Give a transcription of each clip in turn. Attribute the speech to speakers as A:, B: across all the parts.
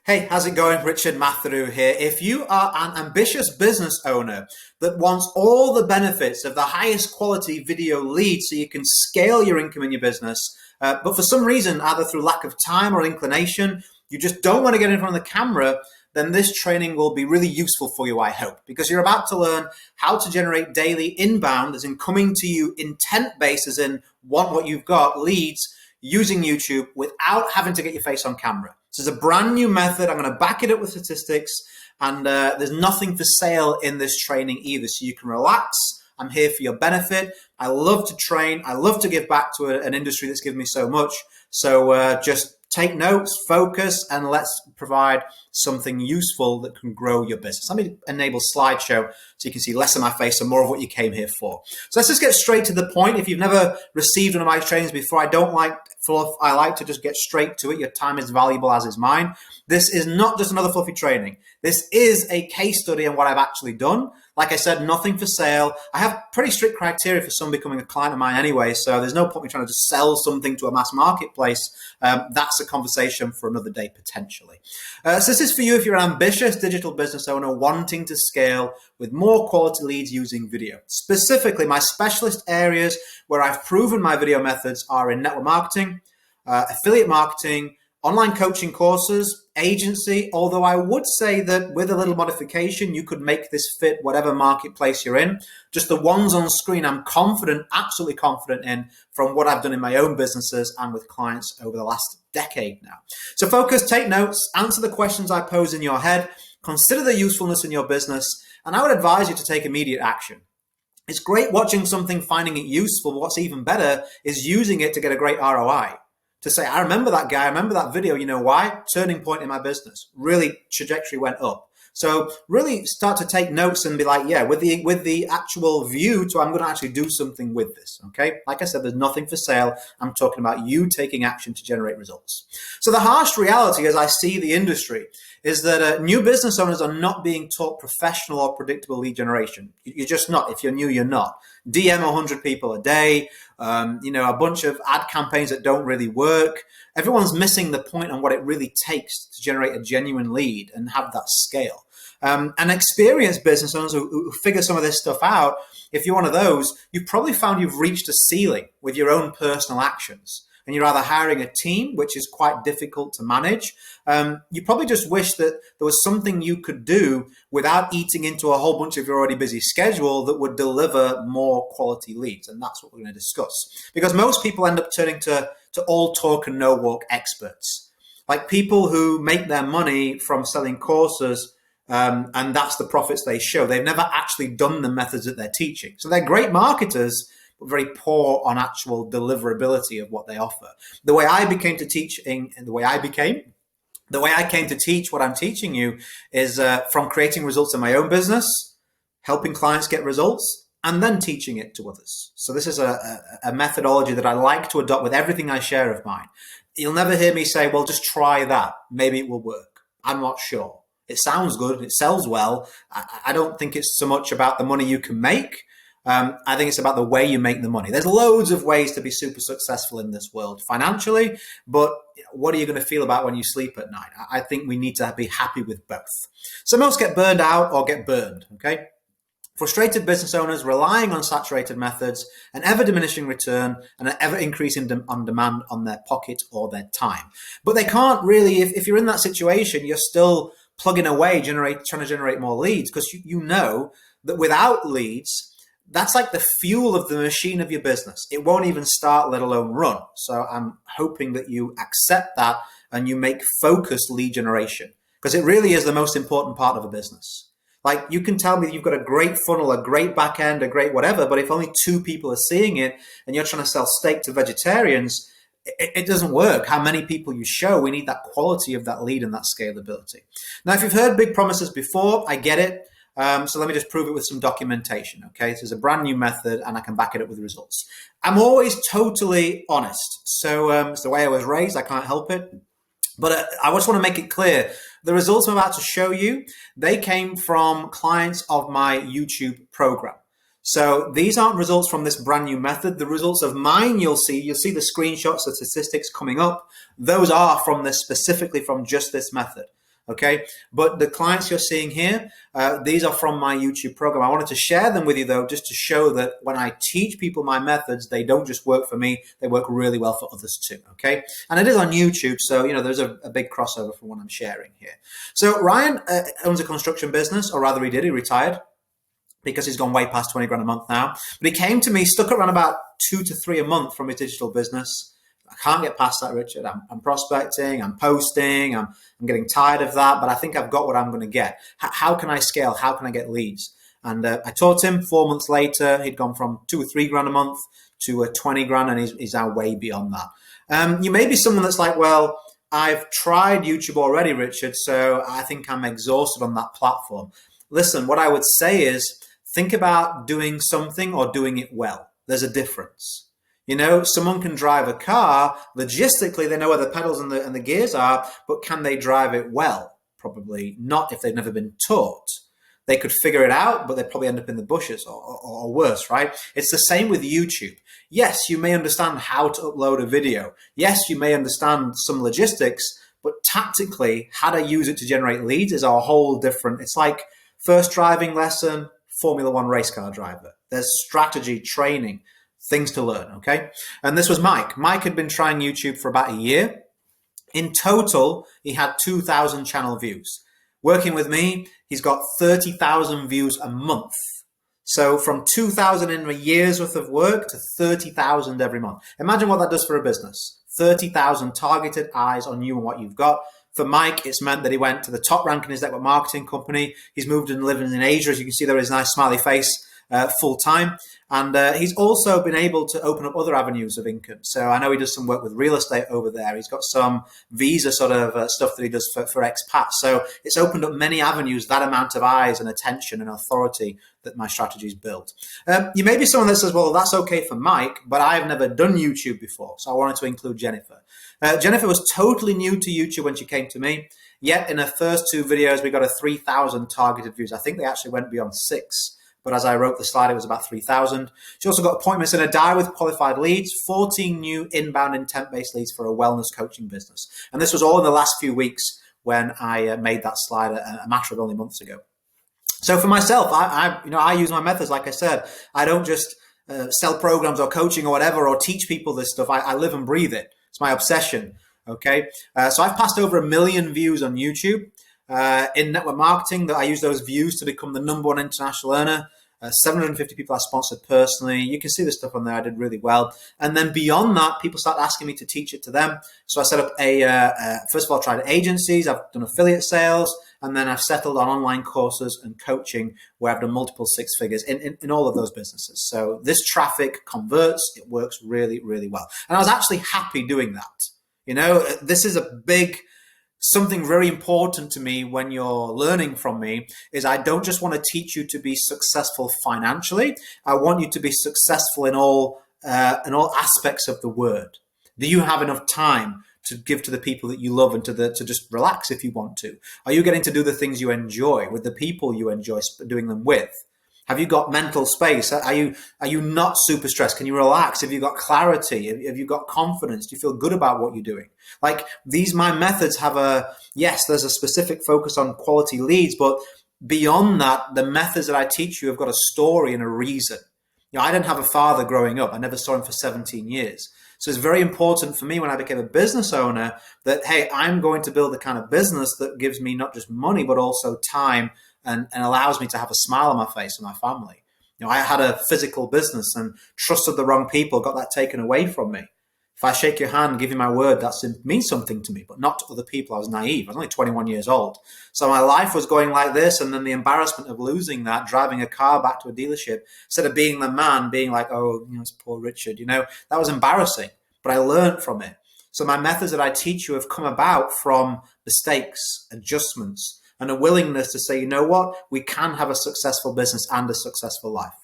A: Hey, how's it going? Richard Matheru here. If you are an ambitious business owner that wants all the benefits of the highest quality video leads so you can scale your income in your business, but for some reason, either through lack of time or inclination, you just don't want to get in front of the camera, then this training will be really useful for you, I hope, because you're about to learn how to generate daily inbound, as in coming to you intent-based, as in want what you've got, leads, using YouTube without having to get your face on camera. This is a brand new method. I'm going to back it up with statistics, and there's nothing for sale in this training either, so you can relax. I'm here for your benefit. I love to train. I love to give back to an industry that's given me so much. So just take notes, focus, and let's provide something useful that can grow your business. Let me enable slideshow so you can see less of my face and more of what you came here for. So let's just get straight to the point. If you've never received one of my trainings before, I don't like fluff. I like to just get straight to it. Your time is valuable, as is mine. This is not just another fluffy training. This is a case study on what I've actually done. Like I said, nothing for sale. I have pretty strict criteria for someone becoming a client of mine anyway, so there's no point me trying to just sell something to a mass marketplace. That's a conversation for another day, potentially. So this is for you if you're an ambitious digital business owner wanting to scale with more quality leads using video. Specifically, my specialist areas where I've proven my video methods are in network marketing, affiliate marketing, online coaching courses, agency, although I would say that with a little modification, you could make this fit whatever marketplace you're in. Just the ones on screen, I'm confident, absolutely confident in from what I've done in my own businesses and with clients over the last decade now. So focus, take notes, answer the questions I pose in your head, consider the usefulness in your business, and I would advise you to take immediate action. It's great watching something, finding it useful, but what's even better is using it to get a great ROI. To say, I remember that guy, I remember that video, you know why? Turning point in my business. Really, trajectory went up. So really start to take notes and be like, yeah, with the actual view to I'm going to actually do something with this, okay? Like I said, there's nothing for sale. I'm talking about you taking action to generate results. So the harsh reality, as I see the industry, is that new business owners are not being taught professional or predictable lead generation. You're just not. If you're new, you're not. DM 100 people a day, a bunch of ad campaigns that don't really work. Everyone's missing the point on what it really takes to generate a genuine lead and have that scale. And experienced business owners who figure some of this stuff out, if you're one of those, you've probably found you've reached a ceiling with your own personal actions. And you're either hiring a team, which is quite difficult to manage. You probably just wish that there was something you could do without eating into a whole bunch of your already busy schedule that would deliver more quality leads. And that's what we're going to discuss. Because most people end up turning to all talk and no walk experts. Like people who make their money from selling courses, and that's the profits they show. They've never actually done the methods that they're teaching. So they're great marketers, but very poor on actual deliverability of what they offer. The way I came to teach what I'm teaching you is from creating results in my own business, helping clients get results, and then teaching it to others. So this is a methodology that I like to adopt with everything I share of mine. You'll never hear me say, well, just try that. Maybe it will work. I'm not sure. It sounds good. It sells well. I don't think it's so much about the money you can make. I think it's about the way you make the money. There's loads of ways to be super successful in this world financially, but what are you going to feel about when you sleep at night? I think we need to be happy with both. So most get burned out or get burned, okay? Frustrated business owners relying on saturated methods, an ever-diminishing return, and an ever-increasing demand on their pocket or their time. But they can't really, if you're in that situation, you're still plugging away, trying to generate more leads, because you know that without leads, that's like the fuel of the machine of your business. It won't even start, let alone run. So I'm hoping that you accept that and you make focused lead generation, because it really is the most important part of a business. Like, you can tell me you've got a great funnel, a great back end, a great whatever, but if only 2 people are seeing it and you're trying to sell steak to vegetarians, it doesn't work. How many people you show, we need that quality of that lead and that scalability. Now, if you've heard big promises before, I get it. So let me just prove it with some documentation, okay? This is a brand new method and I can back it up with results. I'm always totally honest. So it's the way I was raised, I can't help it. But I just want to make it clear, the results I'm about to show you, they came from clients of my YouTube program. So these aren't results from this brand new method. The results of mine, you'll see the screenshots, the statistics coming up. Those are from this, specifically from just this method. Okay, but the clients you're seeing here, these are from my YouTube program. I wanted to share them with you though, just to show that when I teach people my methods, they don't just work for me, they work really well for others too. Okay, and it is on YouTube, so there's a big crossover from what I'm sharing here. So Ryan owns a construction business, or rather he retired, because he's gone way past 20 grand a month now. But he came to me, stuck around about 2 to 3 a month from his digital business. I can't get past that, Richard. I'm prospecting, I'm posting, I'm getting tired of that, but I think I've got what I'm going to get. How can I scale? How can I get leads? And I taught him. 4 months later, he'd gone from 2 or 3 grand a month to 20 grand, and he's now way beyond that. You may be someone that's like, well, I've tried YouTube already, Richard, so I think I'm exhausted on that platform. Listen, what I would say is, think about doing something or doing it well. There's a difference. Someone can drive a car. Logistically, they know where the pedals and the gears are, but can they drive it well? Probably not if they've never been taught. They could figure it out, but they'd probably end up in the bushes or worse, right? It's the same with YouTube. Yes, you may understand how to upload a video. Yes, you may understand some logistics, but tactically, how to use it to generate leads is a whole different. It's like first driving lesson, Formula One race car driver. There's strategy, training, things to learn, okay? And this was Mike. Mike had been trying YouTube for about a year. In total, he had 2,000 channel views. Working with me, he's got 30,000 views a month. So from 2,000 in a year's worth of work to 30,000 every month. Imagine what that does for a business. 30,000 targeted eyes on you and what you've got. For Mike, it's meant that he went to the top rank in his network marketing company. He's moved and living in Asia. As you can see there, his nice smiley face, full time. And he's also been able to open up other avenues of income. So I know he does some work with real estate over there. He's got some visa sort of stuff that he does for expats. So it's opened up many avenues, that amount of eyes and attention and authority that my strategy's built. You may be someone that says, well, that's okay for Mike, but I've never done YouTube before. So I wanted to include Jennifer. Jennifer was totally new to YouTube when she came to me. Yet in her first 2 videos, we got a 3,000 targeted views. I think they actually went beyond 6. But as I wrote the slide, it was about 3,000. She also got appointments in a diary with qualified leads, 14 new inbound intent-based leads for a wellness coaching business. And this was all in the last few weeks when I made that slide a matter of only months ago. So for myself, I use my methods. Like I said, I don't just sell programs or coaching or whatever or teach people this stuff. I live and breathe it. It's my obsession. Okay, so I've passed over 1 million views on YouTube. In network marketing, that I use those views to become the #1 international earner. 750 people I sponsored personally. You can see the stuff on there. I did really well. And then beyond that, people start asking me to teach it to them. So I set up first of all, tried agencies. I've done affiliate sales. And then I've settled on online courses and coaching where I've done multiple 6 figures in all of those businesses. So this traffic converts. It works really, really well. And I was actually happy doing that. This is a big... Something very important to me when you're learning from me is I don't just want to teach you to be successful financially. I want you to be successful in all aspects of the word. Do you have enough time to give to the people that you love and to just relax if you want to? Are you getting to do the things you enjoy with the people you enjoy doing them with? Have you got mental space? Are you not super stressed? Can you relax? Have you got clarity? Have you got confidence? Do you feel good about what you're doing? Like my methods have there's a specific focus on quality leads, but beyond that, the methods that I teach you have got a story and a reason. I didn't have a father growing up. I never saw him for 17 years. So it's very important for me when I became a business owner that, hey, I'm going to build the kind of business that gives me not just money, but also time and allows me to have a smile on my face with my family. I had a physical business and trusted the wrong people, got that taken away from me. If I shake your hand, give you my word, that means something to me, but not to other people. I was naive. I was only 21 years old. So my life was going like this, and then the embarrassment of losing that, driving a car back to a dealership, instead of being the man, being like, oh, it's poor Richard, that was embarrassing, but I learned from it. So my methods that I teach you have come about from mistakes, adjustments, and a willingness to say, you know what, we can have a successful business and a successful life.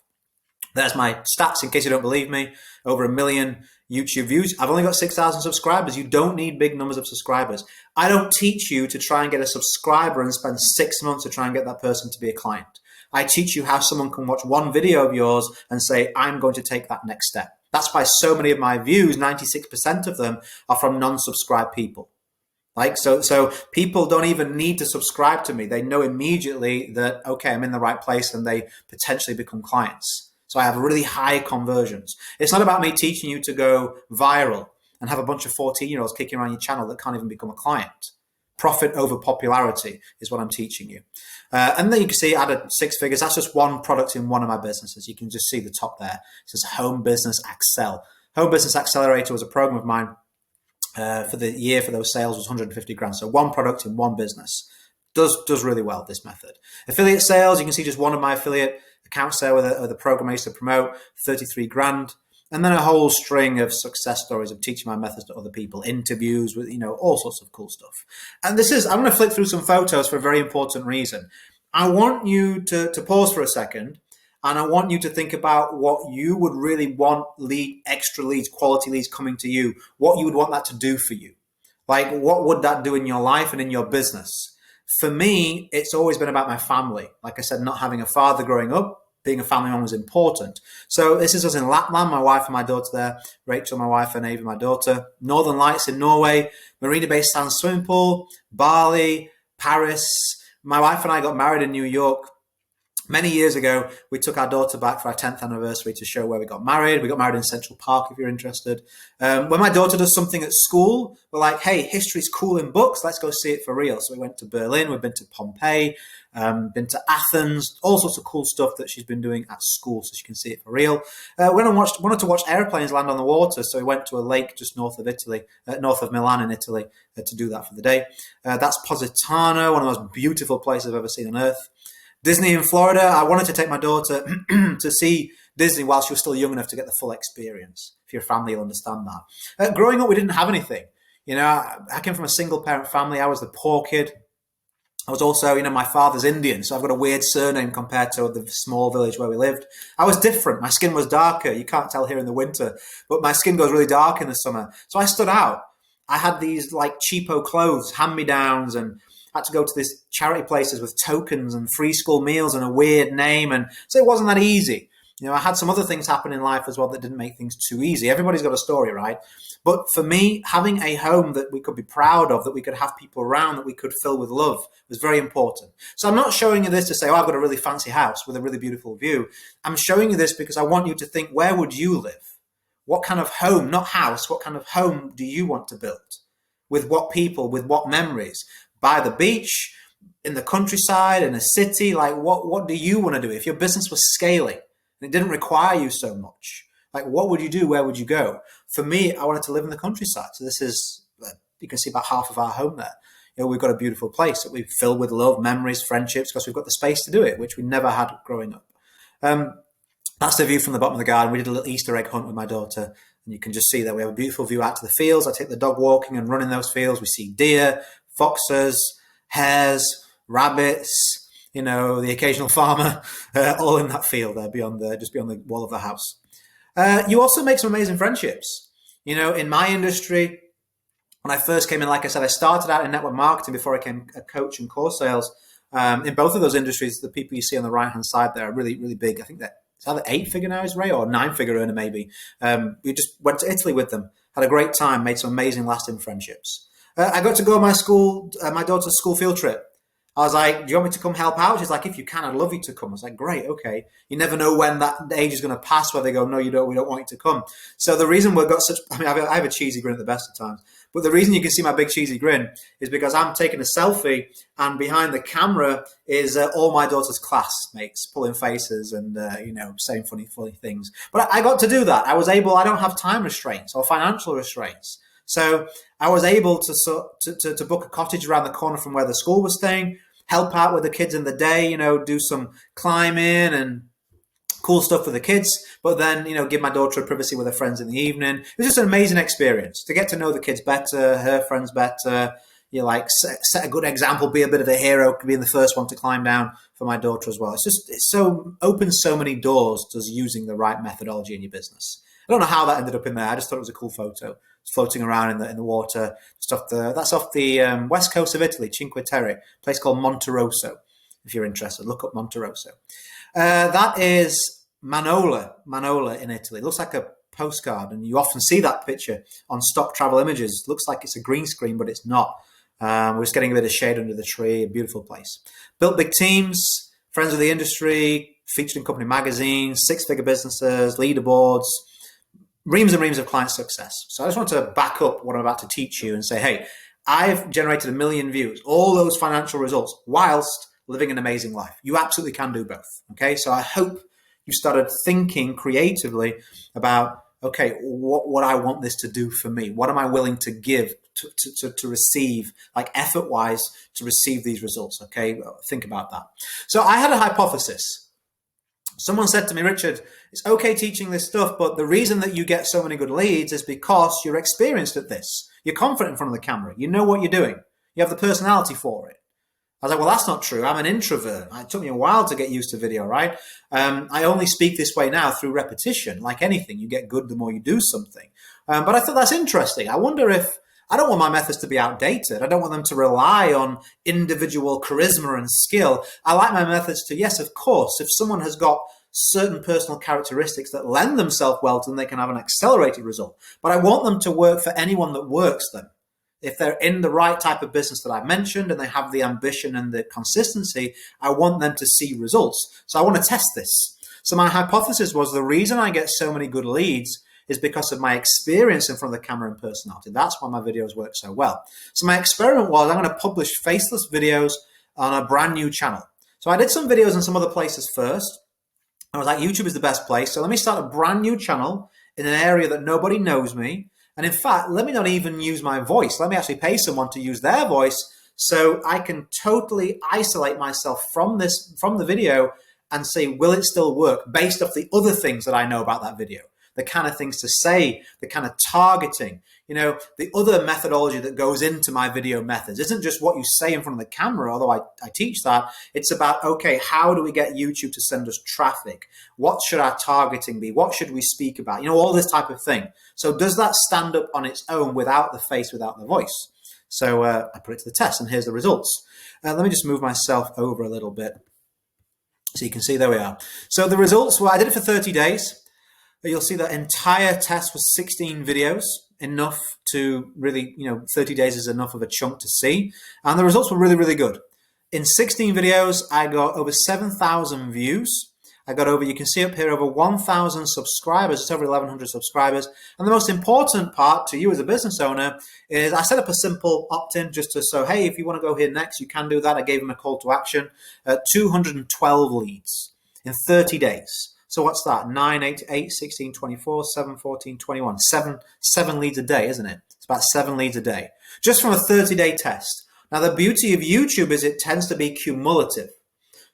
A: There's my stats in case you don't believe me. Over 1 million YouTube views. I've only got 6,000 subscribers. You don't need big numbers of subscribers. I don't teach you to try and get a subscriber and spend 6 months to try and get that person to be a client. I teach you how someone can watch one video of yours and say, I'm going to take that next step. That's why so many of my views, 96% of them, are from non-subscribed people. Like, so people don't even need to subscribe to me. They know immediately that, okay, I'm in the right place, and they potentially become clients. So I have really high conversions. It's not about me teaching you to go viral and have a bunch of 14-year-olds kicking around your channel that can't even become a client. Profit over popularity is what I'm teaching you. And then you can see I added 6 figures. That's just one product in one of my businesses. You can just see the top there. It says Home Business Excel. Home Business Accelerator was a program of mine for the year for those sales was 150 grand. So one product in one business does really well, this method. Affiliate sales, you can see just one of my affiliate accounts there with the program I used to promote, 33 grand. And then a whole string of success stories of teaching my methods to other people, interviews with, all sorts of cool stuff. And I'm going to flick through some photos for a very important reason. I want you to pause for a second, and I want you to think about what you would really want extra leads, quality leads coming to you, what you would want that to do for you. Like, what would that do in your life and in your business? For me, it's always been about my family. Like I said, not having a father growing up, being a family man was important. So this is us in Lapland, my wife and my daughter there, Rachel, my wife, and Ava, my daughter. Northern Lights in Norway, Marina Bay Sands swimming pool, Bali, Paris. My wife and I got married in New York. Many years ago, we took our daughter back for our 10th anniversary to show where we got married. We got married in Central Park, if you're interested. When my daughter does something at school, we're like, hey, history's cool in books. Let's go see it for real. So we went to Berlin. We've been to Pompeii, been to Athens, all sorts of cool stuff that she's been doing at school so she can see it for real. Wanted to watch airplanes land on the water, so we went to a lake just north of Italy, north of Milan in Italy, to do that for the day. That's Positano, one of the most beautiful places I've ever seen on earth. Disney in Florida, I wanted to take my daughter to see Disney while she was still young enough to get the full experience. If you're a family, you'll understand that. Growing up, we didn't have anything. I came from a single-parent family. I was the poor kid. I was also, my father's Indian, so I've got a weird surname compared to the small village where we lived. I was different. My skin was darker. You can't tell here in the winter, but my skin goes really dark in the summer. So I stood out. I had these like cheapo clothes, hand-me-downs, and had to go to these charity places with tokens and free school meals and a weird name. And so it wasn't that easy. I had some other things happen in life as well that didn't make things too easy. Everybody's got a story, right? But for me, having a home that we could be proud of, that we could have people around, that we could fill with love was very important. So I'm not showing you this to say, I've got a really fancy house with a really beautiful view. I'm showing you this because I want you to think, where would you live? What kind of home, not house, what kind of home do you want to build? With what people, with what memories? By the beach, in the countryside, in a city? Like, what do you want to do? If your business was scaling and it didn't require you so much, like, what would you do? Where would you go? For me, I wanted to live in the countryside. So this is, you can see about half of our home there. We've got a beautiful place that we've filled with love, memories, friendships, because we've got the space to do it, which we never had growing up. That's the view from the bottom of the garden. We did a little Easter egg hunt with my daughter, and you can just see that we have a beautiful view out to the fields. I take the dog walking and run in those fields. We see deer, foxes, hares, rabbits, the occasional farmer, all in that field there, just beyond the wall of the house. You also make some amazing friendships. In my industry, when I first came in, like I said, I started out in network marketing before I became a coach in course sales. In both of those industries, the people you see on the right-hand side there are really, really big. I think that it's either 8-figure now is Ray, or 9-figure earner maybe. We just went to Italy with them, had a great time, made some amazing lasting friendships. I got to go on my daughter's school field trip. I was like, do you want me to come help out? She's like, if you can, I'd love you to come. I was like, great, okay. You never know when that age is going to pass where they go, no, we don't want you to come. So the reason we've got I have a cheesy grin at the best of times, but the reason you can see my big cheesy grin is because I'm taking a selfie, and behind the camera is all my daughter's classmates pulling faces and, saying funny things. But I got to do that. I don't have time restraints or financial restraints. So I was able to book a cottage around the corner from where the school was staying, help out with the kids in the day, do some climbing and cool stuff with the kids, but then, give my daughter a privacy with her friends in the evening. It was just an amazing experience to get to know the kids better, her friends better. Set a good example, be a bit of a hero, being the first one to climb down for my daughter as well. It's so opens so many doors, does using the right methodology in your business. I don't know how that ended up in there. I just thought it was a cool photo. It's floating around in the water. That's off the west coast of Italy, Cinque Terre, a place called Monterosso. If you're interested, look up Monterosso. That is Manola in Italy. It looks like a postcard, and you often see that picture on stock travel images. It looks like it's a green screen, but it's not. We're just getting a bit of shade under the tree, a beautiful place. Built big teams, friends of the industry, featured in company magazines, six-figure businesses, leaderboards, reams and reams of client success. So I just want to back up what I'm about to teach you and say, hey, I've generated 1 million views, all those financial results, whilst living an amazing life. You absolutely can do both. Okay, so I hope you started thinking creatively about, okay, what I want this to do for me. What am I willing to give to receive, like effort-wise, to receive these results? Okay, think about that. So I had a hypothesis. Someone said to me, Richard, it's okay teaching this stuff, but the reason that you get so many good leads is because you're experienced at this. You're confident in front of the camera. You know what you're doing. You have the personality for it. I was like, well, that's not true. I'm an introvert. It took me a while to get used to video, right? I only speak this way now through repetition. Like anything, you get good the more you do something. But I thought that's interesting. I wonder if, I don't want my methods to be outdated. I don't want them to rely on individual charisma and skill. I like my methods to, yes, of course, if someone has got certain personal characteristics that lend themselves well to them, they can have an accelerated result. But I want them to work for anyone that works them. If they're in the right type of business that I mentioned and they have the ambition and the consistency, I want them to see results. So I want to test this. So my hypothesis was the reason I get so many good leads is because of my experience in front of the camera and personality. That's why my videos work so well. So my experiment was I'm going to publish faceless videos on a brand new channel. So I did some videos in some other places first. I was like, YouTube is the best place. So let me start a brand new channel in an area that nobody knows me. And in fact, let me not even use my voice. Let me actually pay someone to use their voice so I can totally isolate myself from the video and say, will it still work based off the other things that I know about that video? The kind of things to say, the kind of targeting, the other methodology that goes into my video methods isn't just what you say in front of the camera, although I teach that. It's about, okay, how do we get YouTube to send us traffic? What should our targeting be? What should we speak about? All this type of thing. So does that stand up on its own without the face, without the voice? So I put it to the test and here's the results. Let me just move myself over a little bit so you can see, there we are. So the results were, I did it for 30 days. You'll see that entire test was 16 videos, enough to really, 30 days is enough of a chunk to see. And the results were really, really good. In 16 videos, I got over 7,000 views. I got over, you can see up here, over 1,000 subscribers. It's over 1,100 subscribers. And the most important part to you as a business owner is I set up a simple opt-in just to, so, hey, if you want to go here next, you can do that. I gave them a call to action. 212 leads in 30 days. So what's that? 9, 8, 8, 16, 24, 7, 14, 21. Seven leads a day, isn't it? It's about 7 leads a day. Just from a 30-day test. Now, the beauty of YouTube is it tends to be cumulative.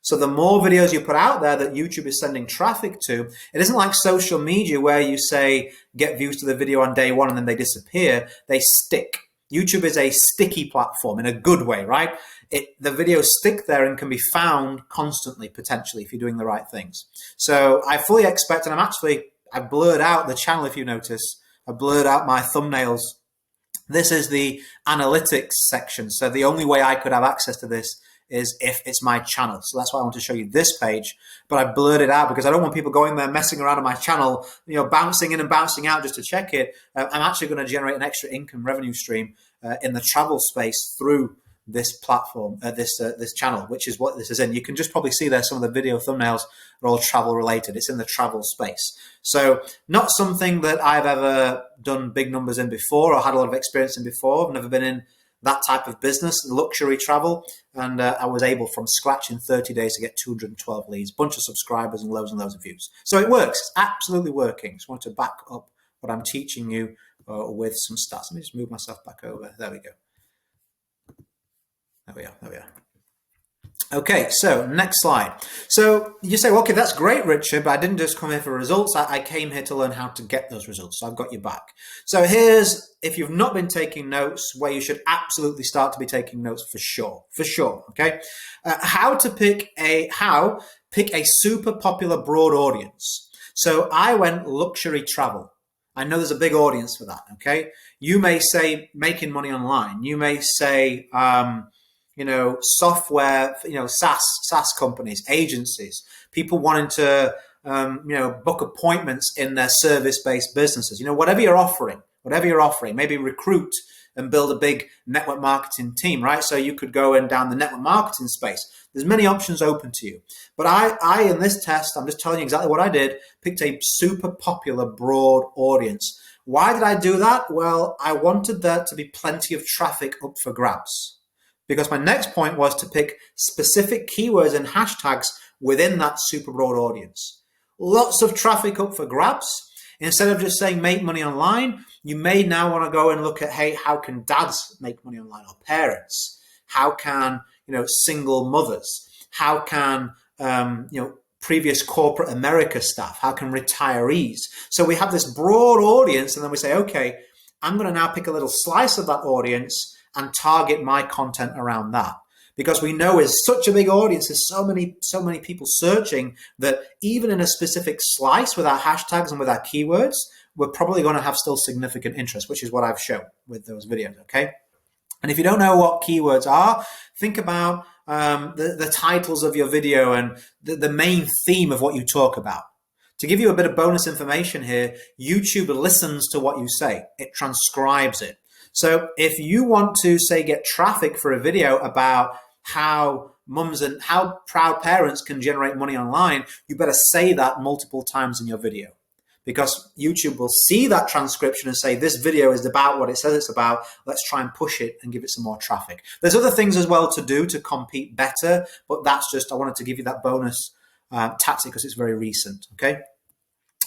A: So the more videos you put out there that YouTube is sending traffic to, it isn't like social media where you say, get views to the video on day one and then they disappear. They stick. YouTube is a sticky platform in a good way, right? The videos stick there and can be found constantly, potentially, if you're doing the right things. So I fully expect, and I blurred out the channel, if you notice. I blurred out my thumbnails. This is the analytics section. So the only way I could have access to this is if it's my channel. So that's why I want to show you this page. But I blurred it out because I don't want people going there messing around on my channel, bouncing in and bouncing out just to check it. I'm actually going to generate an extra income revenue stream in the travel space through this platform, this channel, which is what this is in. You can just probably see there some of the video thumbnails are all travel related. It's in the travel space. So not something that I've ever done big numbers in before or had a lot of experience in before. I've never been in that type of business, luxury travel, and I was able from scratch in 30 days to get 212 leads, bunch of subscribers and loads of views. So it works. It's absolutely working. Just want to back up what I'm teaching you with some stats. Let me just move myself back over. There we go. There we are. Okay, so next slide. So you say, well, okay, that's great, Richard, but I didn't just come here for results. I came here to learn how to get those results. So I've got you back. So here's, if you've not been taking notes, where you should absolutely start to be taking notes for sure. Okay, how pick a super popular broad audience. So I went luxury travel. I know there's a big audience for that. Okay, you may say making money online. You may say software, SaaS companies, agencies, people wanting to, book appointments in their service-based businesses, whatever you're offering, maybe recruit and build a big network marketing team, right? So you could go in down the network marketing space. There's many options open to you. But I in this test, I'm just telling you exactly what I did, picked a super popular broad audience. Why did I do that? Well, I wanted there to be plenty of traffic up for grabs. Because my next point was to pick specific keywords and hashtags within that super broad audience. Lots of traffic up for grabs. Instead of just saying make money online, you may now want to go and look at, hey, how can dads make money online, or parents? How can, single mothers? How can, previous corporate America staff? How can retirees? So we have this broad audience, and then we say, okay, I'm going to now pick a little slice of that audience and target my content around that. Because we know it's such a big audience, there's so many people searching, that even in a specific slice with our hashtags and with our keywords, we're probably going to have still significant interest, which is what I've shown with those videos, okay? And if you don't know what keywords are, think about the titles of your video and the main theme of what you talk about. To give you a bit of bonus information here, YouTube listens to what you say. It transcribes it. So if you want to, say, get traffic for a video about how mums and how proud parents can generate money online, you better say that multiple times in your video. Because YouTube will see that transcription and say, this video is about what it says it's about. Let's try and push it and give it some more traffic. There's other things as well to do to compete better, but that's just, I wanted to give you that bonus tactic because it's very recent, okay?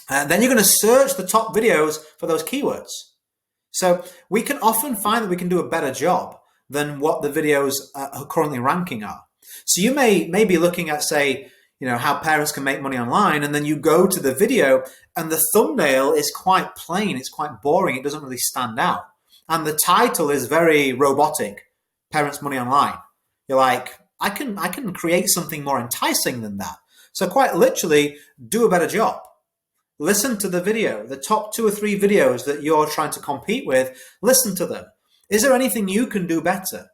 A: Then you're going to search the top videos for those keywords. So we can often find that we can do a better job than what the videos are currently ranking are. So you may be looking at, say, how parents can make money online, and then you go to the video and the thumbnail is quite plain, it's quite boring, it doesn't really stand out. And the title is very robotic, Parents Money Online. You're like, I can create something more enticing than that. So quite literally, do a better job. Listen to the video, the top 2 or 3 videos that you're trying to compete with, listen to them. Is there anything you can do better?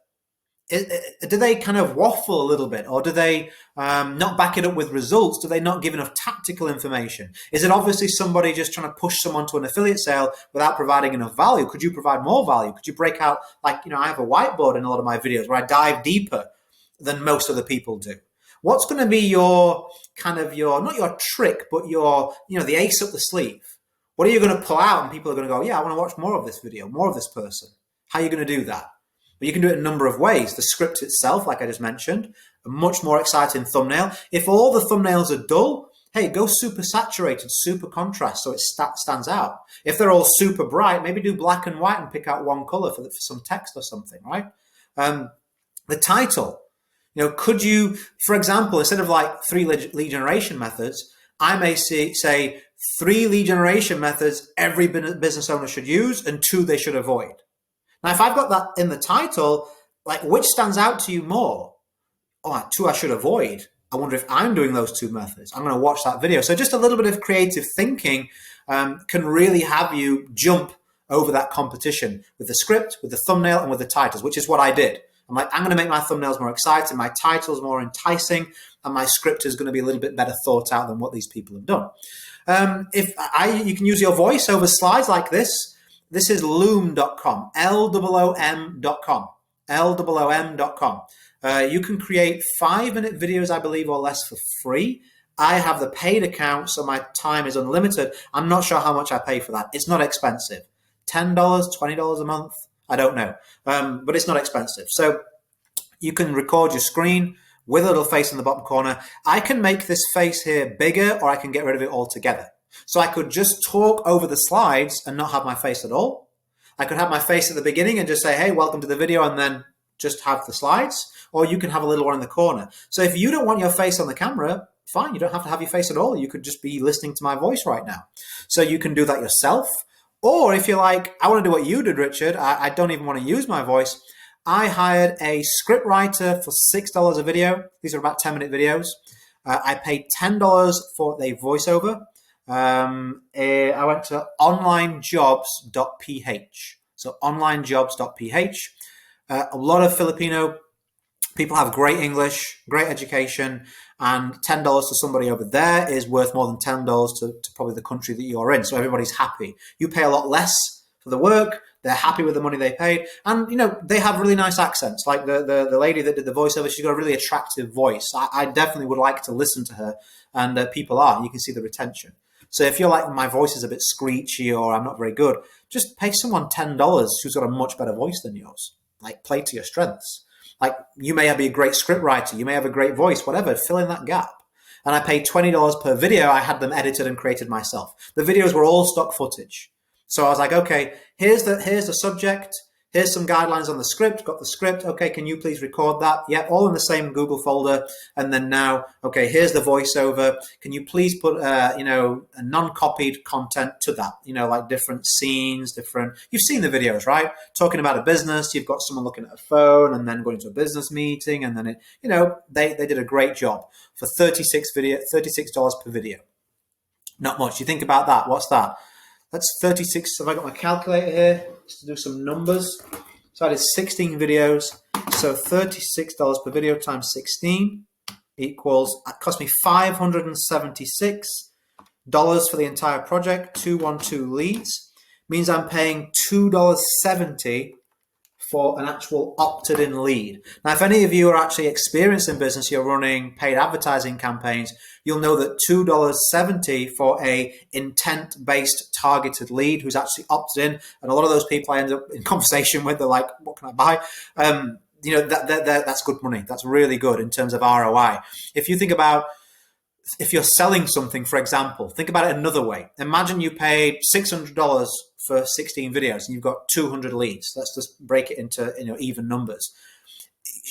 A: Do they kind of waffle a little bit, or do they not back it up with results? Do they not give enough tactical information? Is it obviously somebody just trying to push someone to an affiliate sale without providing enough value? Could you provide more value? Could you break out, like, I have a whiteboard in a lot of my videos where I dive deeper than most other people do. What's going to be your kind of not your trick, but your, the ace up the sleeve? What are you going to pull out and people are going to go, yeah, I want to watch more of this video, more of this person? How are you going to do that? Well, you can do it in a number of ways. The script itself, like I just mentioned, a much more exciting thumbnail. If all the thumbnails are dull, hey, go super saturated, super contrast, so it stands out. If they're all super bright, maybe do black and white and pick out one color for some text or something, right? The title. Could you, for example, instead of like 3 lead generation methods, I may say 3 lead generation methods every business owner should use and 2 they should avoid. Now, if I've got that in the title, like, which stands out to you more? 2 I should avoid. I wonder if I'm doing those 2 methods. I'm going to watch that video. So just a little bit of creative thinking can really have you jump over that competition with the script, with the thumbnail, and with the titles, which is what I did. I'm like, I'm going to make my thumbnails more exciting, my titles more enticing, and my script is going to be a little bit better thought out than what these people have done. You can use your voice over slides like this. This is loom.com, LOOM.com, LOOM.com. You can create 5-minute videos, I believe, or less for free. I have the paid account, so my time is unlimited. I'm not sure how much I pay for that. It's not expensive. $10, $20 a month. I don't know, but it's not expensive. So you can record your screen with a little face in the bottom corner. I can make this face here bigger, or I can get rid of it altogether. So I could just talk over the slides and not have my face at all. I could have my face at the beginning and just say, hey, welcome to the video, and then just have the slides. Or you can have a little one in the corner. So if you don't want your face on the camera, fine, you don't have to have your face at all. You could just be listening to my voice right now. So you can do that yourself. Or if you're like, I want to do what you did, Richard, I don't even want to use my voice. I hired a script writer for $6 a video. These are about 10-minute videos. I paid $10 for the voiceover. I went to onlinejobs.ph. So onlinejobs.ph. A lot of Filipino people have great English, great education, and $10 to somebody over there is worth more than $10 to probably the country that you're in. So everybody's happy. You pay a lot less for the work. They're happy with the money they paid. And, they have really nice accents. Like the lady that did the voiceover, she's got a really attractive voice. I definitely would like to listen to her. And people are. You can see the retention. So if you're like, my voice is a bit screechy or I'm not very good, just pay someone $10 who's got a much better voice than yours. Like, play to your strengths. Like, you may be a great script writer, you may have a great voice, whatever, fill in that gap. And I paid $20 per video. I had them edited and created myself. The videos were all stock footage. So I was like, okay, here's the subject. Here's some guidelines on the script. Got the script. Okay, can you please record that? Yeah, all in the same Google folder. And then now, okay, here's the voiceover. Can you please put, a non-copied content to that? Like different scenes, You've seen the videos, right? Talking about a business. You've got someone looking at a phone and then going to a business meeting, and then they did a great job for $36 per video. Not much. You think about that. What's that? That's 36. Have I got my calculator here just to do some numbers? So I did 16 videos. So $36 per video times 16 equals, it cost me $576 for the entire project, 212 leads. Means I'm paying $2.70 for an actual opted-in lead. Now, if any of you are actually experienced in business, you're running paid advertising campaigns, you'll know that $2.70 for a intent-based targeted lead who's actually opted in, and a lot of those people I end up in conversation with, they're like, what can I buy? That's good money. That's really good in terms of ROI. If you think about, if you're selling something, for example, think about it another way. Imagine you paid $600 for 16 videos and you've got 200 leads. Let's just break it into even numbers.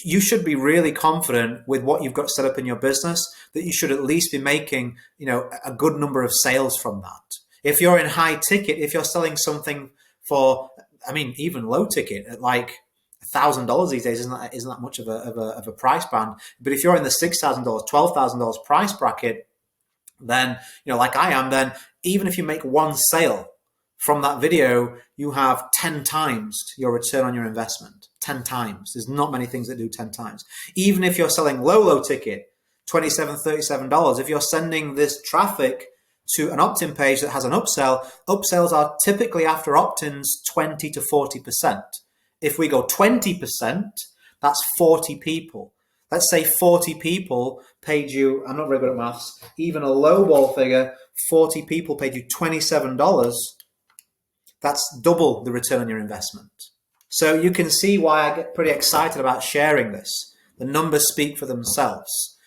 A: You should be really confident with what you've got set up in your business that you should at least be making a good number of sales from that. If you're in high ticket, if you're selling something for, even low ticket at like $1,000 these days isn't that much of a price band. But if you're in the $6,000, $12,000 price bracket, then like I am, then even if you make one sale from that video, you have 10 times your return on your investment. 10 times. There's not many things that do 10 times. Even if you're selling low ticket, $27, $37, if you're sending this traffic to an opt-in page that has an upsell, upsells are typically after opt-ins 20 to 40%. If we go 20%, that's 40 people. Let's say 40 people paid you, I'm not very good at maths, even a low ball figure, 40 people paid you $27. That's double the return on your investment. So you can see why I get pretty excited about sharing this. The numbers speak for themselves.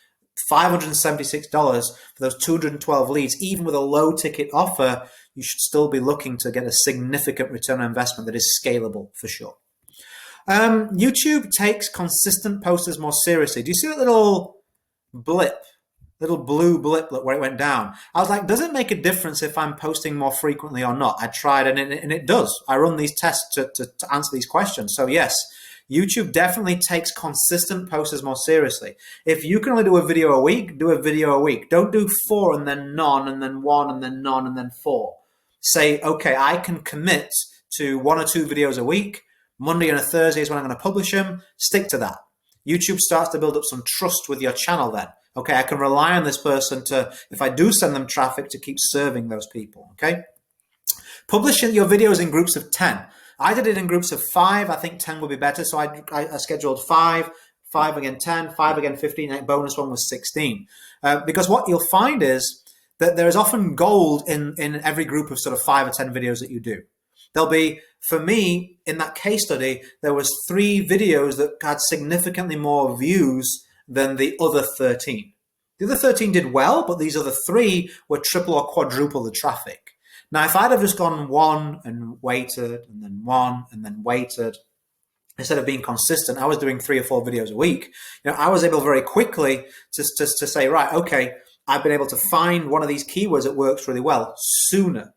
A: $576 for those 212 leads, even with a low ticket offer, you should still be looking to get a significant return on investment that is scalable for sure. YouTube takes consistent posters more seriously. Do you see that little blip, little blue blip where it went down? I was like, does it make a difference if I'm posting more frequently or not? I tried and it does. I run these tests to answer these questions. So yes, YouTube definitely takes consistent posters more seriously. If you can only do a video a week, do a video a week. Don't do 4 and then none and then 1 and then none and then 4. Say, okay, I can commit to 1 or 2 videos a week. Monday and a Thursday is when I'm going to publish them. Stick to that. YouTube starts to build up some trust with your channel then. Okay, I can rely on this person to, if I do send them traffic, to keep serving those people, okay? Publishing your videos in groups of 10. I did it in groups of 5. I think 10 would be better. So I scheduled 5 again 10, 5 again 15, that bonus one was 16. Because what you'll find is that there is often gold in every group of sort of 5 or 10 videos that you do. There'll be, for me, in that case study, there was 3 videos that had significantly more views than the other 13. The other 13 did well, but these other 3 were triple or quadruple the traffic. Now, if I'd have just gone 1 and waited, and then 1 and then waited, instead of being consistent, I was doing 3 or 4 videos a week. I was able very quickly to say, right, okay, I've been able to find one of these keywords that works really well sooner.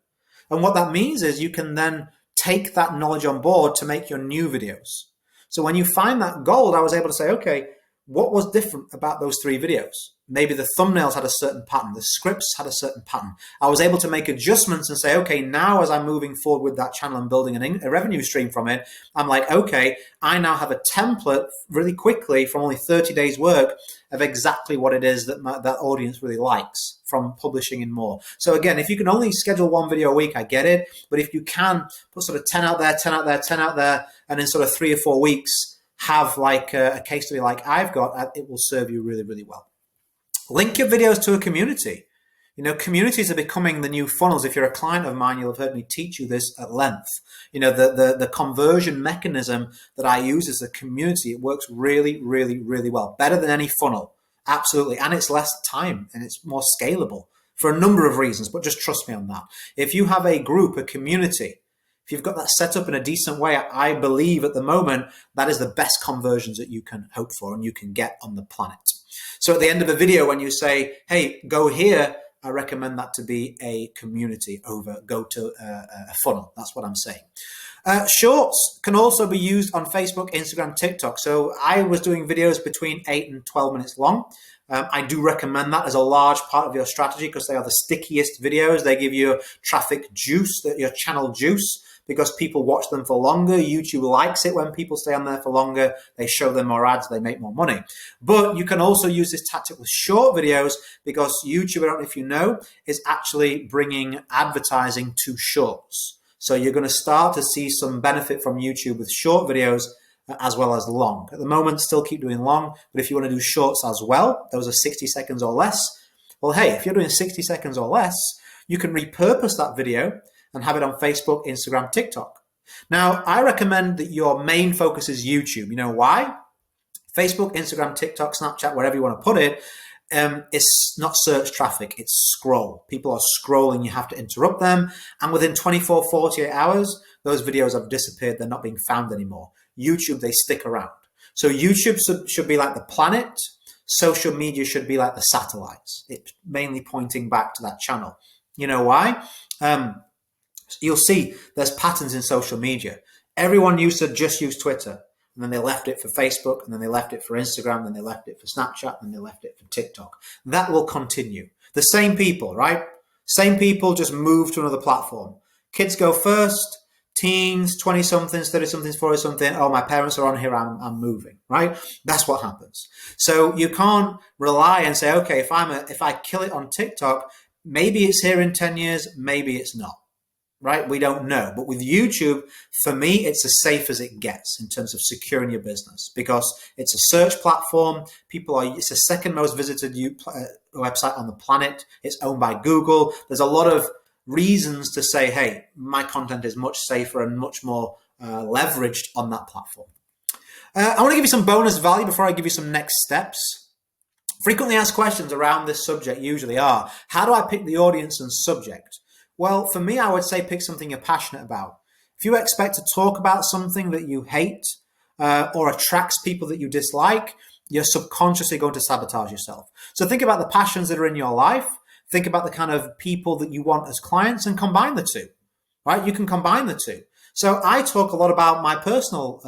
A: And what that means is you can then take that knowledge on board to make your new videos. So when you find that gold, I was able to say, okay, what was different about those 3 videos? Maybe the thumbnails had a certain pattern, the scripts had a certain pattern. I was able to make adjustments and say, okay, now as I'm moving forward with that channel and building a revenue stream from it, I'm like, okay, I now have a template really quickly from only 30 days work of exactly what it is that that audience really likes from publishing in more. So again, if you can only schedule one video a week, I get it. But if you can put sort of 10 out there, 10 out there, 10 out there, and in sort of 3 or 4 weeks, have like a case study like I've got, it will serve you really, really well. Link your videos to a community. Communities are becoming the new funnels. If you're a client of mine, you'll have heard me teach you this at length. The conversion mechanism that I use is a community. It works really, really, really well. Better than any funnel. Absolutely. And it's less time and it's more scalable for a number of reasons, but just trust me on that. If you have a group, a community, if you've got that set up in a decent way, I believe at the moment that is the best conversions that you can hope for and you can get on the planet. So at the end of a video, when you say, hey, go here, I recommend that to be a community over go to a funnel. That's what I'm saying. Shorts can also be used on Facebook, Instagram, TikTok. So I was doing videos between 8 and 12 minutes long. I do recommend that as a large part of your strategy because they are the stickiest videos. They give you traffic juice, your channel juice, because people watch them for longer. YouTube likes it when people stay on there for longer. They show them more ads, they make more money. But you can also use this tactic with short videos because YouTube, I don't know if you know, is actually bringing advertising to shorts. So you're going to start to see some benefit from YouTube with short videos as well as long. At the moment, still keep doing long, but if you want to do shorts as well, those are 60 seconds or less. Well, hey, if you're doing 60 seconds or less, you can repurpose that video and have it on Facebook, Instagram, TikTok. Now, I recommend that your main focus is YouTube. You know why? Facebook, Instagram, TikTok, Snapchat, wherever you want to put it, it's not search traffic, it's scroll. People are scrolling, you have to interrupt them. And within 24, 48 hours, those videos have disappeared. They're not being found anymore. YouTube, they stick around. So YouTube should be like the planet. Social media should be like the satellites. It's mainly pointing back to that channel. You know why? You'll see there's patterns in social media. Everyone used to just use Twitter, and then they left it for Facebook, and then they left it for Instagram, and then they left it for Snapchat, and then they left it for TikTok. That will continue. The same people, right? Same people just move to another platform. Kids go first, teens, 20-somethings, 30-somethings, 40-something. Oh, my parents are on here, I'm moving, right? That's what happens. So you can't rely and say, okay, if I kill it on TikTok, maybe it's here in 10 years, maybe it's not. Right? We don't know. But with YouTube, for me, it's as safe as it gets in terms of securing your business because it's a search platform. It's the second most visited website on the planet. It's owned by Google. There's a lot of reasons to say, hey, my content is much safer and much more leveraged on that platform. I want to give you some bonus value before I give you some next steps. Frequently asked questions around this subject usually are, how do I pick the audience and subject? Well, for me, I would say pick something you're passionate about. If you expect to talk about something that you hate or attracts people that you dislike, you're subconsciously going to sabotage yourself. So think about the passions that are in your life. Think about the kind of people that you want as clients and combine the two, right? You can combine the two. So I talk a lot about my personal,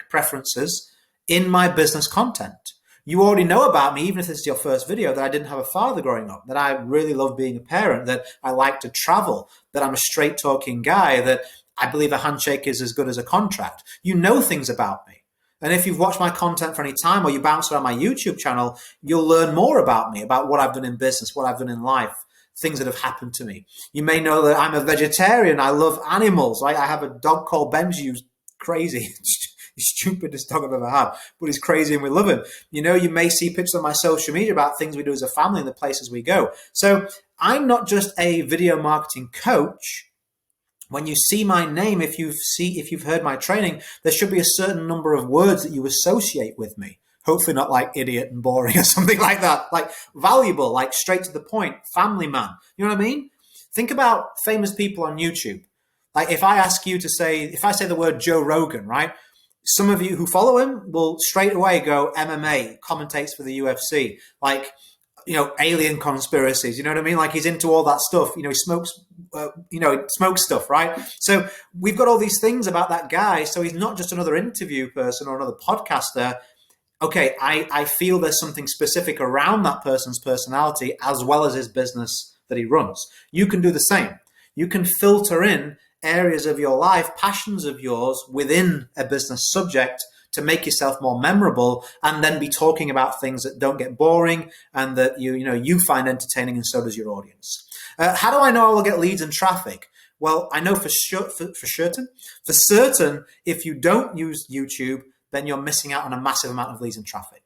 A: preferences in my business content. You already know about me, even if this is your first video, that I didn't have a father growing up, that I really love being a parent, that I like to travel, that I'm a straight talking guy, that I believe a handshake is as good as a contract. You know things about me. And if you've watched my content for any time or you bounce around my YouTube channel, you'll learn more about me, about what I've done in business, what I've done in life, things that have happened to me. You may know that I'm a vegetarian. I love animals. Right? I have a dog called Benji who's crazy. He's the stupidest dog I've ever had, but he's crazy and we love him. You know, you may see pictures on my social media about things we do as a family and the places we go. So I'm not just a video marketing coach. When you see my name, if you've heard my training, there should be a certain number of words that you associate with me. Hopefully not like idiot and boring or something like that. Like valuable, like straight to the point, family man. You know what I mean? Think about famous people on YouTube. Like if I say the word Joe Rogan, right? Some of you who follow him will straight away go MMA, commentates for the UFC, like, you know, alien conspiracies, you know what I mean? Like he's into all that stuff, you know, he smokes stuff, right? So we've got all these things about that guy. So he's not just another interview person or another podcaster. okay, I feel there's something specific around that person's personality as well as his business that he runs. You can do the same. You can filter in areas of your life, passions of yours within a business subject to make yourself more memorable, and then be talking about things that don't get boring and that you find entertaining, and so does your audience. How do I know I will get leads and traffic? Well, I know for certain, if you don't use YouTube, then you're missing out on a massive amount of leads and traffic.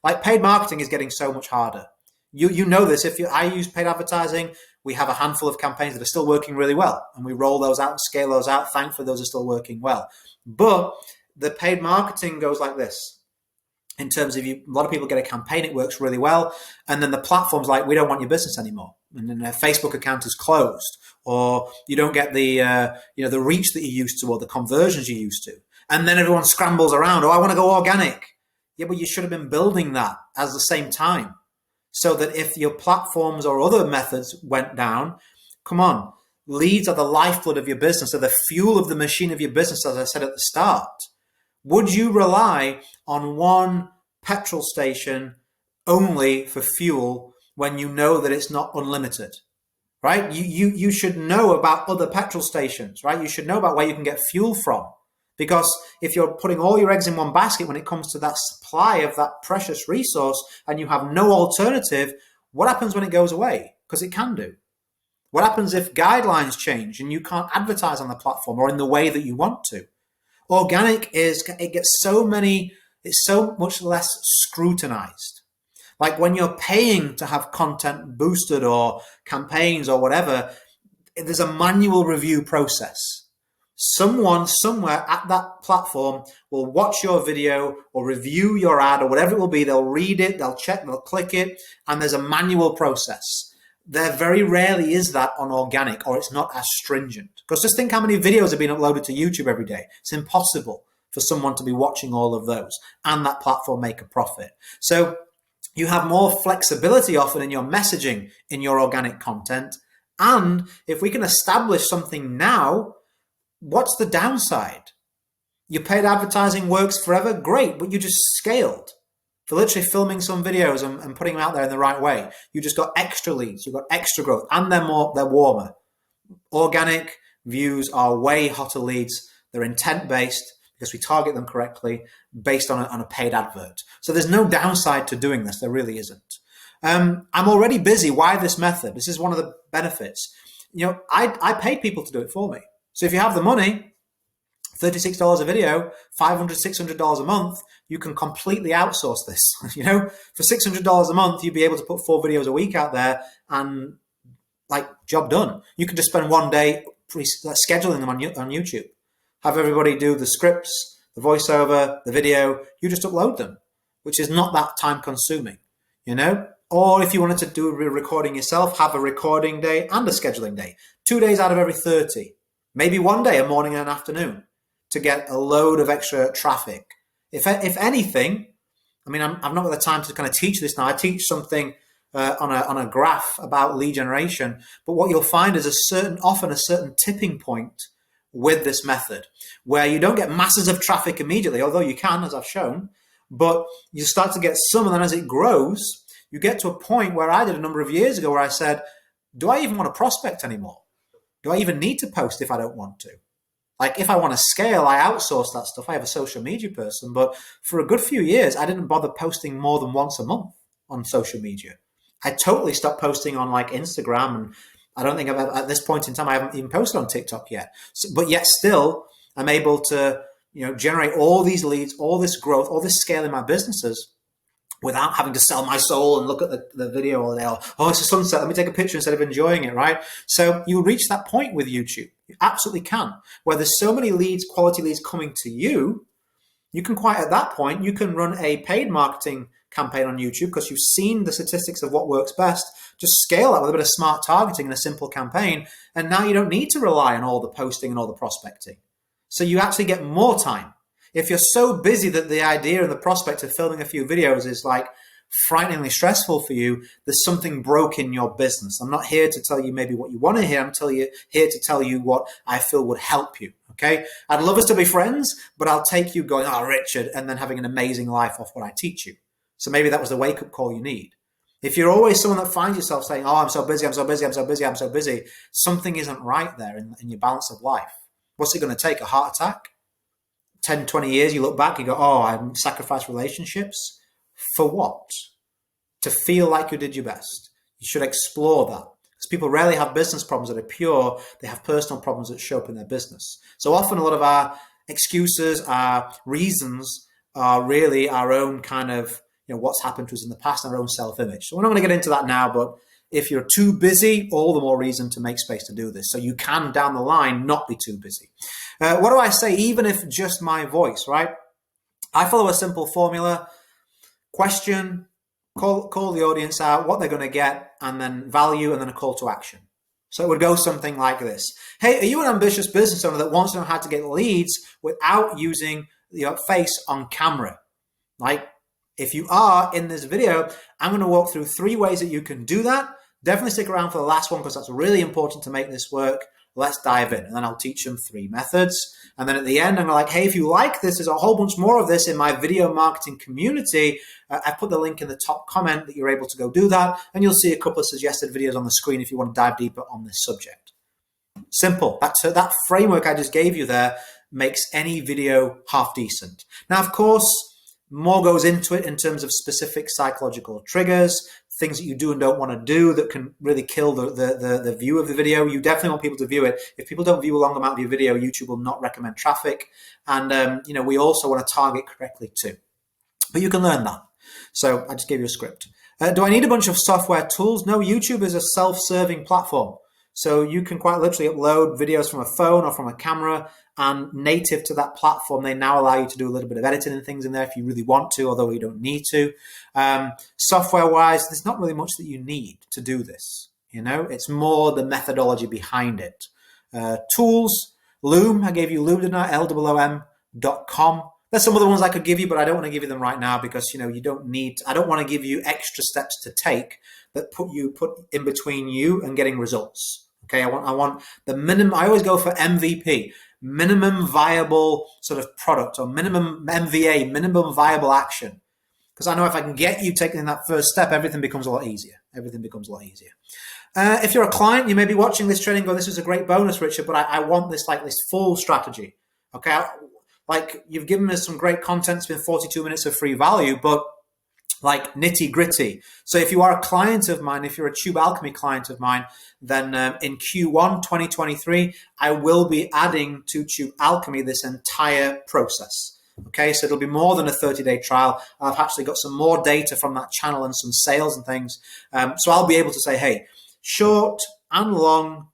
A: Like, paid marketing is getting so much harder. You know this. I use paid advertising, we have a handful of campaigns that are still working really well, and we roll those out and scale those out. Thankfully, those are still working well. But the paid marketing goes like this. In terms of a lot of people get a campaign, it works really well, and then the platform's like, we don't want your business anymore, and then their Facebook account is closed, or you don't get the the reach that you used to, or the conversions you used to, and then everyone scrambles around. Oh, I want to go organic. Yeah, but you should have been building that at the same time, so that if your platforms or other methods went down, come on, leads are the lifeblood of your business, are the fuel of the machine of your business, as I said at the start. Would you rely on one petrol station only for fuel when you know that it's not unlimited, right? You should know about other petrol stations, right? You should know about where you can get fuel from. Because if you're putting all your eggs in one basket when it comes to that supply of that precious resource and you have no alternative, what happens when it goes away? Because it can do. What happens if guidelines change and you can't advertise on the platform or in the way that you want to? Organic it's so much less scrutinized. Like, when you're paying to have content boosted or campaigns or whatever, there's a manual review process. Someone somewhere at that platform will watch your video or review your ad or whatever it will be. They'll read it, they'll check, they'll click it, and there's a manual process. There very rarely is that on organic, or it's not as stringent. Because just think how many videos are being uploaded to YouTube every day. It's impossible for someone to be watching all of those and that platform make a profit. So you have more flexibility often in your messaging in your organic content. And if we can establish something now, what's the downside? Your paid advertising works forever, great, but you just scaled. For literally filming some videos and putting them out there in the right way, you just got extra leads, you've got extra growth, and they're warmer. Organic views are way hotter leads. They're intent-based because we target them correctly based on a paid advert. So there's no downside to doing this. There really isn't. I'm already busy. Why this method? This is one of the benefits. I paid people to do it for me. So if you have the money, $36 a video, $500, $600 a month, you can completely outsource this. For $600 a month, you'd be able to put 4 videos a week out there and job done. You can just spend one day scheduling them on YouTube. Have everybody do the scripts, the voiceover, the video. You just upload them, which is not that time consuming, Or if you wanted to do a recording yourself, have a recording day and a scheduling day. 2 days out of every 30. Maybe one day, a morning and an afternoon, to get a load of extra traffic. If anything, I'm not got the time to kind of teach this now. I teach something on a graph about lead generation, but what you'll find is often a certain tipping point with this method, where you don't get masses of traffic immediately, although you can, as I've shown, but you start to get some, and then as it grows, you get to a point where I did a number of years ago where I said, do I even want to prospect anymore? Do I even need to post if I don't want to? If I want to scale, I outsource that stuff. I have a social media person, but for a good few years, I didn't bother posting more than once a month on social media. I totally stopped posting on Instagram, and I don't think at this point in time, I haven't even posted on TikTok yet. But yet still, I'm able to, generate all these leads, all this growth, all this scale in my businesses without having to sell my soul and look at the video all day. Oh, it's a sunset. Let me take a picture instead of enjoying it, right? So you reach that point with YouTube. You absolutely can. Where there's so many leads, quality leads coming to you, you can at that point, you can run a paid marketing campaign on YouTube because you've seen the statistics of what works best. Just scale that with a bit of smart targeting and a simple campaign. And now you don't need to rely on all the posting and all the prospecting. So you actually get more time. If you're so busy that the idea and the prospect of filming a few videos is frighteningly stressful for you, there's something broke in your business. I'm not here to tell you maybe what you want to hear. I'm here to tell you what I feel would help you. Okay, I'd love us to be friends, but I'll take you going, oh, Richard, and then having an amazing life off what I teach you. So maybe that was the wake-up call you need. If you're always someone that finds yourself saying, oh, I'm so busy, I'm so busy, I'm so busy, I'm so busy, something isn't right there in your balance of life. What's it going to take? A heart attack? 10, 20 years, you look back, you go, oh, I sacrificed relationships. For what? To feel like you did your best. You should explore that. Because people rarely have business problems that are pure. They have personal problems that show up in their business. So often a lot of our excuses, our reasons are really our own kind of, what's happened to us in the past, our own self-image. So we're not going to get into that now, but if you're too busy, all the more reason to make space to do this. So you can, down the line, not be too busy. What do I say? Even if just my voice, right? I follow a simple formula. Question, call the audience out, what they're going to get, and then value, and then a call to action. So it would go something like this. Hey, are you an ambitious business owner that wants to know how to get leads without using your face on camera? Like, if you are in this video, I'm going to walk through 3 ways that you can do that. Definitely stick around for the last one because that's really important to make this work. Let's dive in. And then I'll teach them 3 methods. And then at the end, I'm like, hey, if you like this, there's a whole bunch more of this in my video marketing community. I put the link in the top comment that you're able to go do that. And you'll see a couple of suggested videos on the screen if you want to dive deeper on this subject. Simple. That framework I just gave you there makes any video half decent. Now, of course, more goes into it in terms of specific psychological triggers, things that you do and don't want to do that can really kill the view of the video. You definitely want people to view it. If people don't view a long amount of your video, YouTube will not recommend traffic. And, we also want to target correctly too. But you can learn that. So I just gave you a script. Do I need a bunch of software tools? No, YouTube is a self-serving platform. So you can quite literally upload videos from a phone or from a camera, and native to that platform, they now allow you to do a little bit of editing and things in there if you really want to, although you don't need to. Software-wise, there's not really much that you need to do this. It's more the methodology behind it. Tools, Loom, I gave you Loom, didn't I? LWOM.com. There's some other ones I could give you, but I don't want to give you them right now because, you don't need, I don't want to give you extra steps to take that put in between you and getting results. Okay, I want the minimum. I always go for MVP, minimum viable sort of product, or minimum MVA, minimum viable action. Because I know if I can get you taking that first step, everything becomes a lot easier. If you're a client, you may be watching this training and go, this is a great bonus, Richard, but I want this full strategy. Okay, you've given us some great content. It's been 42 minutes of free value, but nitty gritty. So if you are a client of mine, if you're a Tube Alchemy client of mine, then in Q1 2023, I will be adding to Tube Alchemy this entire process. Okay, so it'll be more than a 30-day trial. I've actually got some more data from that channel and some sales and things. So I'll be able to say, hey, short and long,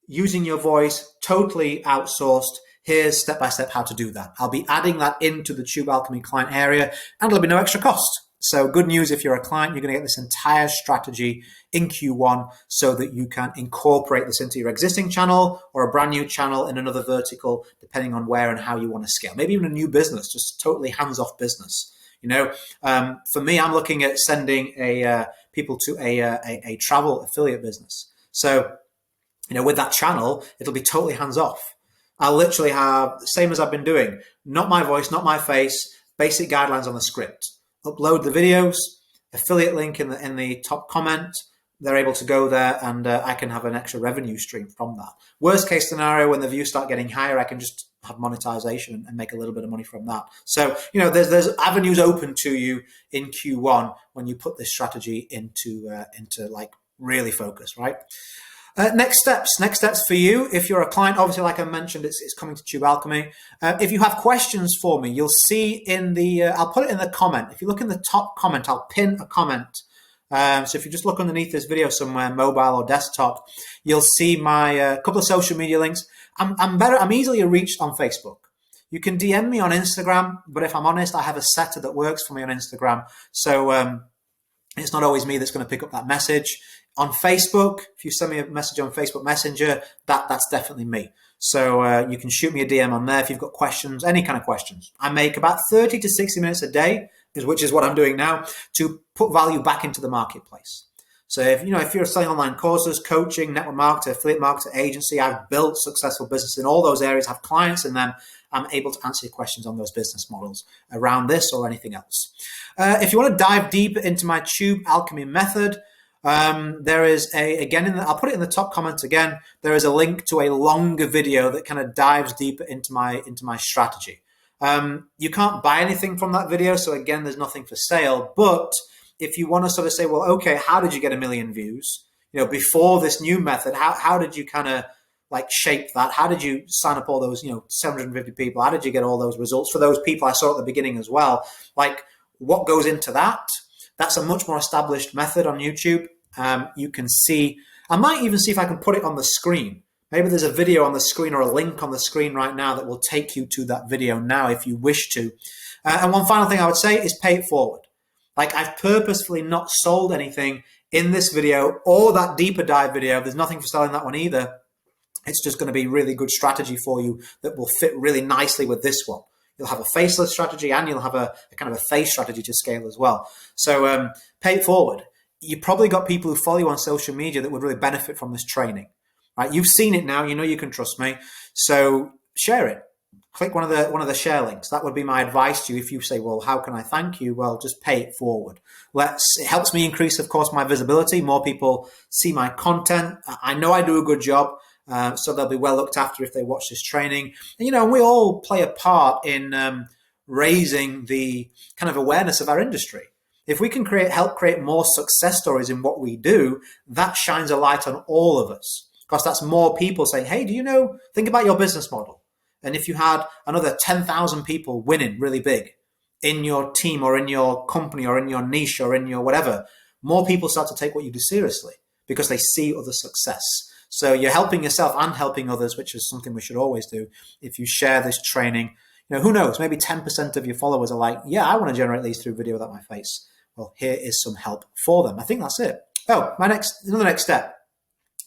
A: using your voice, totally outsourced. Here's step-by-step how to do that. I'll be adding that into the Tube Alchemy client area, and it'll be no extra cost. So good news, if you're a client, you're going to get this entire strategy in Q1 so that you can incorporate this into your existing channel or a brand new channel in another vertical, depending on where and how you want to scale. Maybe even a new business, just totally hands-off business. For me, I'm looking at sending people to a travel affiliate business. So, with that channel, it'll be totally hands-off. I'll literally have, same as I've been doing, not my voice, not my face, basic guidelines on the script. Upload the videos, affiliate link in the top comment. They're able to go there, and I can have an extra revenue stream from that. Worst case scenario, when the views start getting higher, I can just have monetization and make a little bit of money from that. So, there's avenues open to you in Q1 when you put this strategy into really focus, right? Next steps for you. If you're a client, obviously, like I mentioned, it's coming to Tube Alchemy. If you have questions for me, you'll see I'll put it in the comment. If you look in the top comment, I'll pin a comment. So if you just look underneath this video somewhere, mobile or desktop, you'll see my couple of social media links. I'm easily reached on Facebook. You can DM me on Instagram, but if I'm honest, I have a setter that works for me on Instagram. So it's not always me that's going to pick up that message. On Facebook, if you send me a message on Facebook Messenger, that's definitely me. So you can shoot me a DM on there if you've got questions, any kind of questions. I make about 30 to 60 minutes a day, which is what I'm doing now, to put value back into the marketplace. So if you're selling online courses, coaching, network marketer, affiliate marketer, agency, I've built successful business in all those areas, have clients in them. I'm able to answer your questions on those business models around this or anything else. If you want to dive deeper into my Tube Alchemy method, there is I'll put it in the top comments again. There is a link to a longer video that kind of dives deeper into my strategy. You can't buy anything from that video, so again, there's nothing for sale. But if you want to sort of say, well, okay, how did you get 1 million views? Before this new method, how did you kind of like shape that? How did you sign up all those, 750 people? How did you get all those results for those people I saw at the beginning as well? Like, what goes into that? That's a much more established method on YouTube. You can see, I might even see if I can put it on the screen. Maybe there's a video on the screen or a link on the screen right now that will take you to that video now if you wish to. And one final thing I would say is pay it forward. Like, I've purposefully not sold anything in this video or that deeper dive video. There's nothing for selling that one either. It's just going to be really good strategy for you that will fit really nicely with this one. You'll have a faceless strategy and you'll have a kind of a face strategy to scale as well. So pay it forward. You probably got people who follow you on social media that would really benefit from this training, right? You've seen it now. You know you can trust me. So share it. Click one of the share links. That would be my advice to you. If you say, well, how can I thank you? Well, just pay it forward. It helps me increase, of course, my visibility. More people see my content. I know I do a good job. So they'll be well looked after if they watch this training. And, we all play a part in raising the kind of awareness of our industry. If we can help create more success stories in what we do, that shines a light on all of us. Because that's more people saying, hey, think about your business model. And if you had another 10,000 people winning really big in your team or in your company or in your niche or in your whatever, more people start to take what you do seriously because they see other success. So you're helping yourself and helping others, which is something we should always do. If you share this training, who knows, maybe 10% of your followers are like, yeah, I want to generate these through video without my face. Well, here is some help for them. I think that's it. Another next step.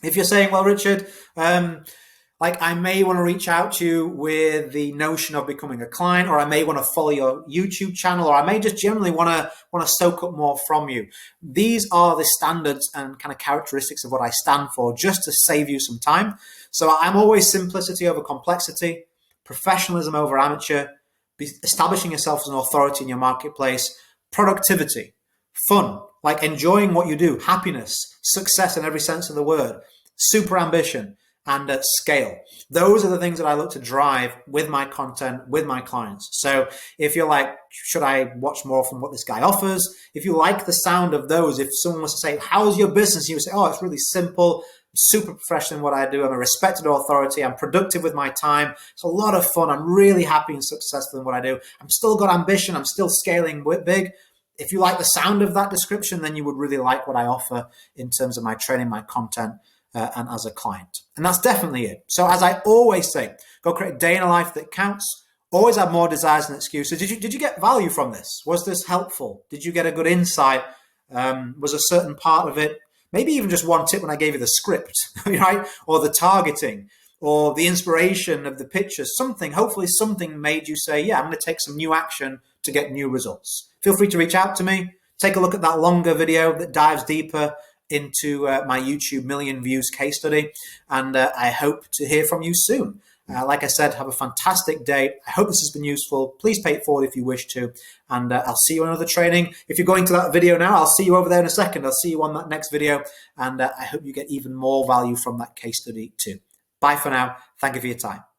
A: If you're saying, well, Richard, I may want to reach out to you with the notion of becoming a client, or I may want to follow your YouTube channel, or I may just generally want to soak up more from you. These are the standards and kind of characteristics of what I stand for, just to save you some time. So I'm always simplicity over complexity, professionalism over amateur, establishing yourself as an authority in your marketplace, productivity, fun, like enjoying what you do, happiness, success in every sense of the word, super ambition, and at scale. Those are the things that I look to drive with my content, with my clients. So if you're like, should I watch more from what this guy offers? If you like the sound of those, if someone was to say, how's your business? You would say, oh, it's really simple, super professional in what I do. I'm a respected authority. I'm productive with my time. It's a lot of fun. I'm really happy and successful in what I do. I'm still got ambition. I'm still scaling big. If you like the sound of that description, then you would really like what I offer in terms of my training, my content, and as a client. And that's definitely it. So as I always say, go create a day in a life that counts. Always have more desires than excuses. Did you get value from this? Was this helpful? Did you get a good insight? Was a certain part of it, maybe even just one tip when I gave you the script, right? Or the targeting, or the inspiration of the pictures, hopefully something made you say, yeah, I'm going to take some new action to get new results. Feel free to reach out to me. Take a look at that longer video that dives deeper into my YouTube million views case study. And I hope to hear from you soon. Like I said, have a fantastic day. I hope this has been useful. Please pay it forward if you wish to. And I'll see you on another training. If you're going to that video now, I'll see you over there in a second. I'll see you on that next video. And I hope you get even more value from that case study too. Bye for now. Thank you for your time.